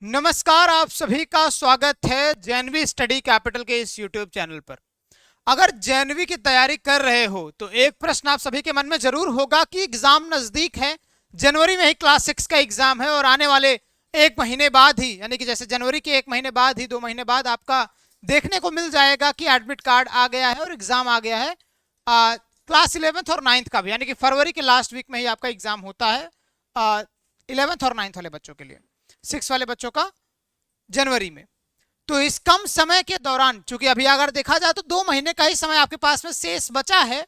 नमस्कार, आप सभी का स्वागत है जेएनवी स्टडी कैपिटल के इस यूट्यूब चैनल पर। अगर जेएनवी की तैयारी कर रहे हो तो एक प्रश्न आप सभी के मन में जरूर होगा कि एग्जाम नजदीक है। जनवरी में ही क्लास 6 का एग्जाम है और आने वाले एक महीने बाद ही, यानी कि जैसे जनवरी के एक महीने बाद ही 2 महीने बाद आपका देखने को मिल जाएगा कि एडमिट कार्ड आ गया है और एग्जाम आ गया है। क्लास 11th और 9th का भी, यानी कि फरवरी के लास्ट वीक में ही आपका एग्जाम होता है 11th और 9th वाले बच्चों के लिए। 6 वाले बच्चों का जनवरी में। तो इस कम समय के दौरान, चूंकि अभी अगर देखा जाए तो 2 महीने का ही समय आपके पास में शेष बचा है,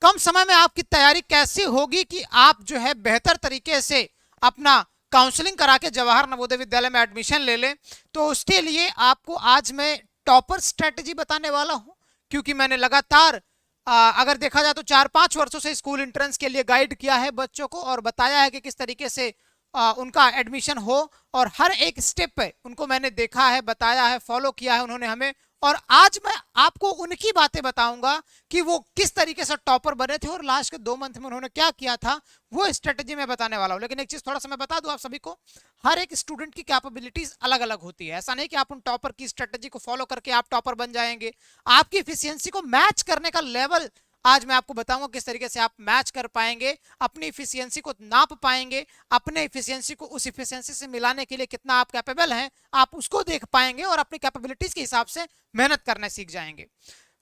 कम समय में आपकी तैयारी कैसी होगी कि आप जो है बेहतर तरीके से अपना काउंसलिंग करा के जवाहर नवोदय विद्यालय में एडमिशन ले लें। तो उसके लिए आपको आज मैं टॉपर स्ट्रेटेजी बताने वाला हूं, क्योंकि मैंने लगातार अगर देखा जाए तो 4-5 वर्षों से स्कूल एंट्रेंस के लिए गाइड किया है बच्चों को और बताया है कि किस तरीके से उनका एडमिशन हो, और हर एक स्टेप पे उनको मैंने देखा है, बताया है, फॉलो किया है उन्होंने हमें। और आज मैं आपको उनकी बातें बताऊंगा कि वो किस तरीके से टॉपर बने थे और लास्ट के 2 मंथ में उन्होंने क्या किया था, वो स्ट्रेटेजी मैं बताने वाला हूं। लेकिन एक चीज थोड़ा सा मैं बता दूं आप सभी को, हर एक स्टूडेंट की कैपेबिलिटीज अलग अलग होती है। ऐसा नहीं कि आप उन टॉपर की स्ट्रेटेजी को फॉलो करके आप टॉपर बन जाएंगे। आपकी इफिशियंसी को मैच करने का लेवल आज मैं आपको बताऊंगा किस तरीके से आप मैच कर पाएंगे, अपनी इफिशियंसी को नाप पाएंगे, अपने इफिशियंसी को उस इफिशियंसी से मिलाने के लिए कितना आप कैपेबल हैं आप उसको देख पाएंगे और अपनी कैपेबिलिटीज के हिसाब से मेहनत करना सीख जाएंगे।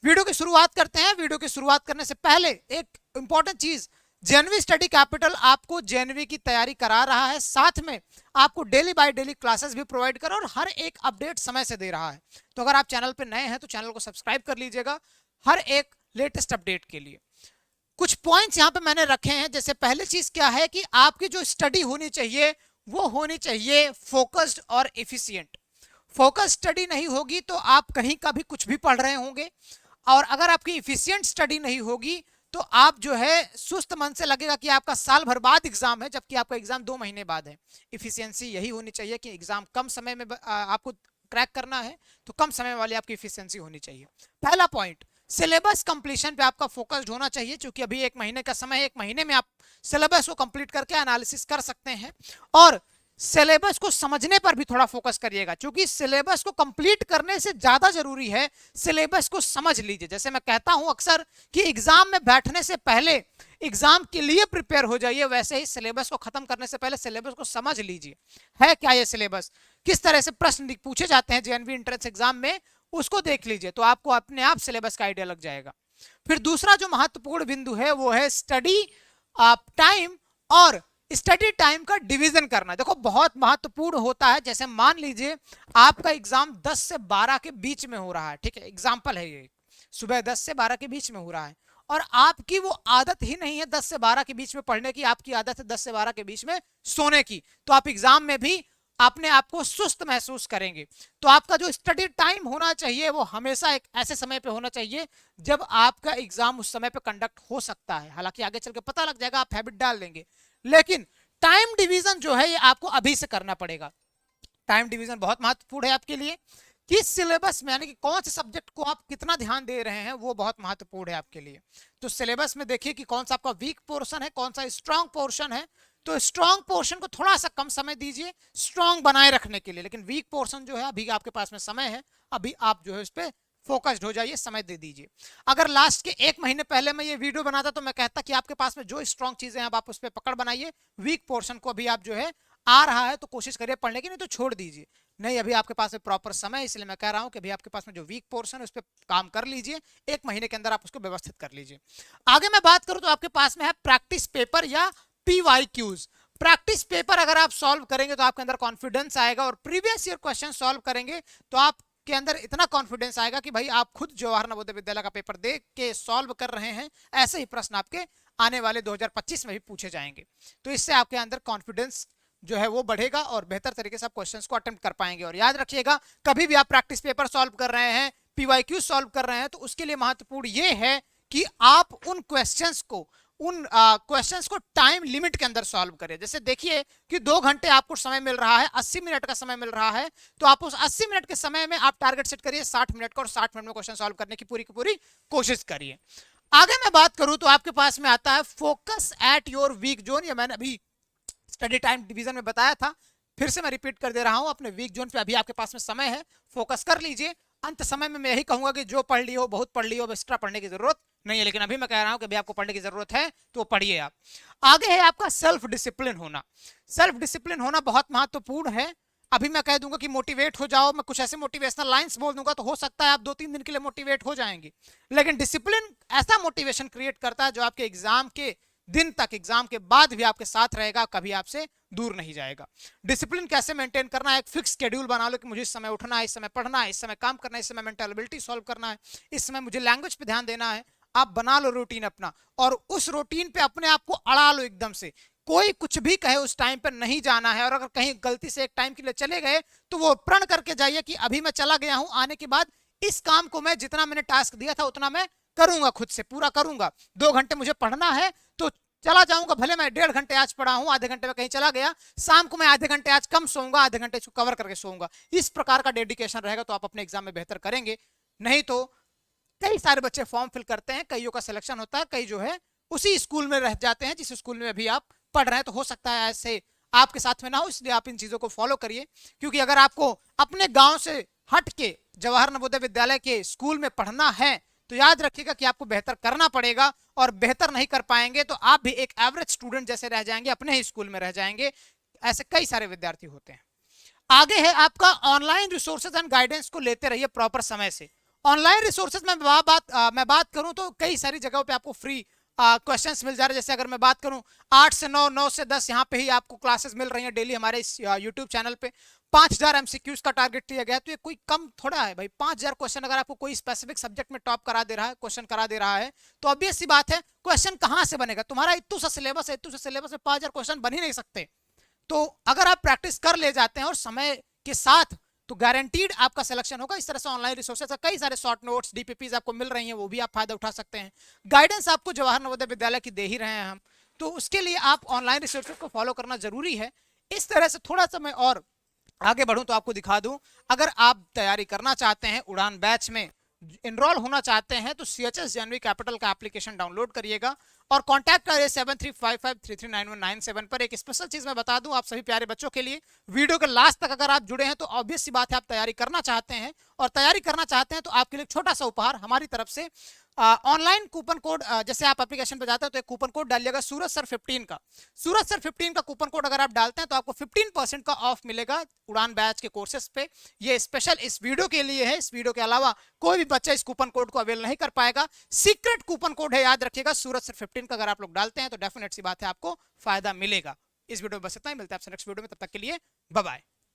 वीडियो की शुरुआत करते हैं। वीडियो की शुरुआत करने से पहले एक इंपॉर्टेंट चीज, जेएनवी स्टडी कैपिटल आपको जेएनवी की तैयारी करा रहा है, साथ में आपको डेली बाय डेली क्लासेस भी प्रोवाइड कर और हर एक अपडेट समय से दे रहा है। तो अगर आप चैनल पर नए हैं तो चैनल को सब्सक्राइब कर लीजिएगा हर एक लेटेस्ट अपडेट के लिए। कुछ पॉइंट्स यहां पे मैंने रखे हैं। जैसे पहली चीज क्या है कि आपकी जो स्टडी होनी चाहिए वो होनी चाहिए फोकस्ड और एफिशिएंट। फोकस स्टडी नहीं होगी तो आप कहीं का भी कुछ भी पढ़ रहे होंगे, और अगर आपकी इफिशिएंट स्टडी नहीं होगी तो आप जो है सुस्त मन से लगेगा कि आपका साल भर बाद एग्जाम है, जबकि आपका एग्जाम 2 महीने बाद है। इफिशियंसी यही होनी चाहिए कि एग्जाम कम समय में आपको क्रैक करना है, तो कम समय वाली आपकी इफिशियंसी होनी चाहिए। पहला पॉइंट, सिलेबस कंप्लीशन पे आपका फोकस्ड होना चाहिए, क्योंकि अभी 1 महीने का समय है। 1 महीने में आप सिलेबस को कंप्लीट करके एनालिसिस कर सकते हैं, और सिलेबस को समझने पर भी थोड़ा फोकस करिएगा, क्योंकि सिलेबस को कंप्लीट करने से ज्यादा जरूरी है सिलेबस को समझ लीजिए। जैसे मैं कहता हूं अक्सर कि एग्जाम में बैठने से पहले एग्जाम के लिए प्रिपेयर हो जाइए, वैसे ही सिलेबस को खत्म करने से पहले सिलेबस को समझ लीजिए। है क्या ये सिलेबस, किस तरह से प्रश्न पूछे जाते हैं जेएनवी एंट्रेंस एग्जाम में, उसको देख लीजिए तो आपको अपने आप सिलेबस का आइडिया लग जाएगा। फिर दूसरा जो महत्वपूर्ण बिंदु है वो है स्टडी टाइम और स्टडी टाइम का डिवीजन करना। देखो बहुत महत्वपूर्ण होता है। जैसे मान लीजिए आपका एग्जाम 10 से 12 के बीच में हो रहा है, ठीक है, एग्जाम्पल है ये, सुबह 10 से 12 के बीच में हो रहा है, और आपकी वो आदत ही नहीं है 10 से 12 के बीच में पढ़ने की, आपकी आदत है 10 से 12 के बीच में सोने की, तो आप एग्जाम में भी अपने आप को सुस्त महसूस करेंगे। तो आपका जो स्टडी टाइम होना चाहिए वो हमेशा एक ऐसे समय पे होना चाहिए जब आपका एग्जाम उस समय पे कंडक्ट हो सकता है। हालांकि आगे चल के पता लग जाएगा, आप हैबिट डाल लेंगे, लेकिन टाइम डिवीजन जो है ये आपको अभी से करना पड़ेगा। टाइम डिवीजन बहुत महत्वपूर्ण है आपके लिए। किस सिलेबस में, यानी कि कौन से सब्जेक्ट को आप कितना ध्यान दे रहे हैं, वो बहुत महत्वपूर्ण है आपके लिए। तो सिलेबस में देखिए कि कौन सा आपका वीक पोर्शन है, कौन सा स्ट्रांग पोर्शन है। तो स्ट्रांग पोर्शन को थोड़ा सा कम समय दीजिए स्ट्रांग बनाए रखने के लिए, लेकिन वीक पोर्शन जो है अभी आपके पास में समय है, अभी आप जो है उस पर फोकस्ड हो जाइए, समय दे दीजिए। अगर लास्ट के 1 महीने पहले मैं ये वीडियो बनाता तो मैं कहता कि आपके पास में जो स्ट्रांग चीजें हैं आप उस पर पकड़ बनाइए, वीक पोर्शन को अभी आप जो है आ रहा है तो कोशिश करिए पढ़ने की, नहीं तो छोड़ दीजिए। नहीं, अभी आपके पास में प्रॉपर समय है, इसलिए मैं कह रहा हूं कि अभी आपके पास में जो वीक पोर्शन है उस पर काम कर लीजिए। 1 महीने के अंदर आप उसको व्यवस्थित कर लीजिए। आगे मैं बात करूं तो आपके पास में है प्रैक्टिस पेपर या पीवाईक्यूज। प्रैक्टिस पेपर अगर आप सॉल्व करेंगे तो आपके अंदर कॉन्फिडेंस आएगा, और प्रीवियस ईयर क्वेश्चन सॉल्व करेंगे तो आप के अंदर इतना कॉन्फिडेंस आएगा कि भाई आप खुद जवाहर नवोदय विद्यालय का पेपर देख के सॉल्व कर रहे हैं। ऐसे ही प्रश्न आपके आने वाले 2025 में भी पूछे जाएंगे। तो इससे आपके अंदर कॉन्फिडेंस जो है वो बढ़ेगा और बेहतर तरीके से आप क्वेश्चंस को अटेम्प्ट कर पाएंगे। और याद रखिएगा, कभी भी आप प्रैक्टिस पेपर सॉल्व कर रहे हैं, पीवाईक्यू सॉल्व कर रहे हैं, तो उसके लिए महत्वपूर्ण ये है कि आप उन क्वेश्चंस को टाइम लिमिट के अंदर सॉल्व करें। जैसे देखिए कि 2 घंटे आपको समय मिल रहा है, 80 मिनट का समय मिल रहा है, तो आप उस 80 मिनट के समय में आप टारगेट सेट करिए 60 मिनट का, और 60 मिनट में क्वेश्चन सॉल्व करने की पूरी कोशिश करिए। आगे मैं बात करूं तो आपके पास में आता है focus at your week zone. ये मैंने अभी स्टडी टाइम डिवीजन में बताया था। फिर से मैं रिपीट कर दे रहा हूं, अपने वीक जोन पे अभी आपके पास में समय है, फोकस कर लीजिए। अंत समय में मैं यही कहूंगा कि जो पढ़ लियो, बहुत पढ़ लियो, अब एक्स्ट्रा पढ़ने की जरूरत नहीं है, लेकिन अभी मैं कह रहा हूं कि अभी आपको पढ़ने की जरूरत है तो पढ़िए आप। आगे है आपका सेल्फ डिसिप्लिन होना। सेल्फ डिसिप्लिन होना बहुत महत्वपूर्ण है। अभी मैं कह दूंगा कि मोटिवेट हो जाओ, मैं कुछ ऐसे मोटिवेशनल लाइंस बोल दूंगा तो हो सकता है आप 2-3 दिन के लिए मोटिवेट हो जाएंगे, लेकिन डिसिप्लिन ऐसा मोटिवेशन क्रिएट करता है जो आपके एग्जाम के दिन तक, एग्जाम के बाद भी आपके साथ रहेगा, कभी आपसे दूर नहीं जाएगा। डिसिप्लिन कैसे मेंटेन करना है, एक फिक्स शेड्यूल बना लो कि मुझे इस समय उठना है, इस समय पढ़ना है, इस समय काम करना है, इस समय मेंटल एबिलिटी सॉल्व करना है, इस समय मुझे लैंग्वेज पे ध्यान देना है। आप बना लो रूटीन अपना, और उस रूटीन पे अपने आप को अड़ा लो एकदम से। कोई कुछ भी कहे उस टाइम पर नहीं जाना है, और अगर कहीं गलती से एक टाइम के लिए चले गए तो वो प्रण करके जाइए कि अभी मैं चला गया हूं, आने के बाद इस काम को मैं जितना मैंने टास्क दिया था उतना मैं करूंगा, खुद से पूरा करूंगा। 2 घंटे मुझे पढ़ना है तो चला जाऊंगा, भले मैं 1.5 घंटे आज पढ़ा हूं, आधे घंटे में कहीं चला गया, शाम को मैं आधे घंटे आज कम सोऊंगा, आधे घंटे इसको कवर करके सोऊंगा। इस प्रकार का डेडिकेशन रहेगा तो आप अपने एग्जाम में बेहतर करेंगे। नहीं तो कई सारे बच्चे फॉर्म फिल करते हैं, कईयों का सिलेक्शन होता है, कई जो है उसी स्कूल में रह जाते हैं जिस स्कूल में अभी आप पढ़ रहे हैं। तो हो सकता है ऐसे आपके साथ में ना हो, इसलिए आप इन चीजों को फॉलो करिए। क्योंकि अगर आपको अपने गांव से हट के जवाहर नवोदय विद्यालय के स्कूल में पढ़ना है तो याद रखिएगा कि आपको बेहतर करना पड़ेगा, और बेहतर नहीं कर पाएंगे तो आप भी एक एवरेज स्टूडेंट जैसे रह जाएंगे, अपने ही स्कूल में रह जाएंगे। ऐसे कई सारे विद्यार्थी होते हैं। आगे है आपका ऑनलाइन रिसोर्सेज एंड गाइडेंस को लेते रहिए प्रॉपर समय से। ऑनलाइन रिसोर्सेज में मैं बात करूं तो कई सारी जगहों पे आपको फ्री क्वेश्चंस मिल जा रहे हैं। जैसे अगर मैं बात करूं 8 से 9, 9 से 10 यहाँ पे ही आपको क्लासेस मिल रही हैं डेली हमारे इस यूट्यूब चैनल पे। 5000 एमसीक्यूज का टारगेट दिया गया, तो ये कोई कम थोड़ा है भाई। 5000 क्वेश्चन अगर आपको कोई स्पेसिफिक सब्जेक्ट में टॉप करा दे रहा है, क्वेश्चन करा दे रहा है, तो ऑब्वियस सी बात है क्वेश्चन कहां से बनेगा। तुम्हारा इतू सा सिलेबस है, इतू सा सिलेबस में 5000 क्वेश्चन बन ही नहीं सकते। तो अगर आप प्रैक्टिस कर ले जाते हैं और समय के साथ, तो गारंटीड आपका सिलेक्शन होगा। इस तरह से ऑनलाइन रिसोर्सेज कई सारे शॉर्ट नोट्स, डीपीपीज आपको मिल रही हैं, वो भी आप फायदा उठा सकते हैं। गाइडेंस आपको जवाहर नवोदय विद्यालय की दे ही रहे हैं हम, तो उसके लिए आप ऑनलाइन रिसोर्सेज को फॉलो करना जरूरी है। इस तरह से थोड़ा सा मैं और आगे बढ़ूं तो आपको दिखा दूं, अगर आप तैयारी करना चाहते हैं, उड़ान बैच में इनरोल होना चाहते हैं, तो CHS जेएनवी कैपिटल का एप्लीकेशन डाउनलोड करिएगा और कांटेक्ट करिए 7355339197 पर। एक स्पेशल चीज मैं बता दूं आप सभी प्यारे बच्चों के लिए, वीडियो के लास्ट तक अगर आप जुड़े हैं तो ऑब्वियस सी बात है आप तैयारी करना चाहते हैं, और तैयारी करना चाहते हैं तो आपके लिए छोटा सा उपहार हमारी तरफ से ऑनलाइन कूपन कोड, जैसे आप एप्लीकेशन पे जाते हैं तो एक कूपन कोड डालिएगा सूरज सर 15 का। सूरज सर 15 का कूपन कोड अगर आप डालते हैं तो आपको 15% का ऑफ मिलेगा उड़ान बैच के कोर्सेज पे। ये स्पेशल इस वीडियो के लिए है, इस वीडियो के अलावा कोई भी बच्चा इस कूपन कोड को अवेल नहीं कर पाएगा। सीक्रेट कूपन कोड है, याद रखिएगा सूरज सर 15 का। अगर आप लोग डालते हैं तो डेफिनेट सी बात है आपको फायदा मिलेगा। इस वीडियो में बस इतना ही, मिलते हैं आपसे नेक्स्ट वीडियो में, तब तक के लिए बाय बाय।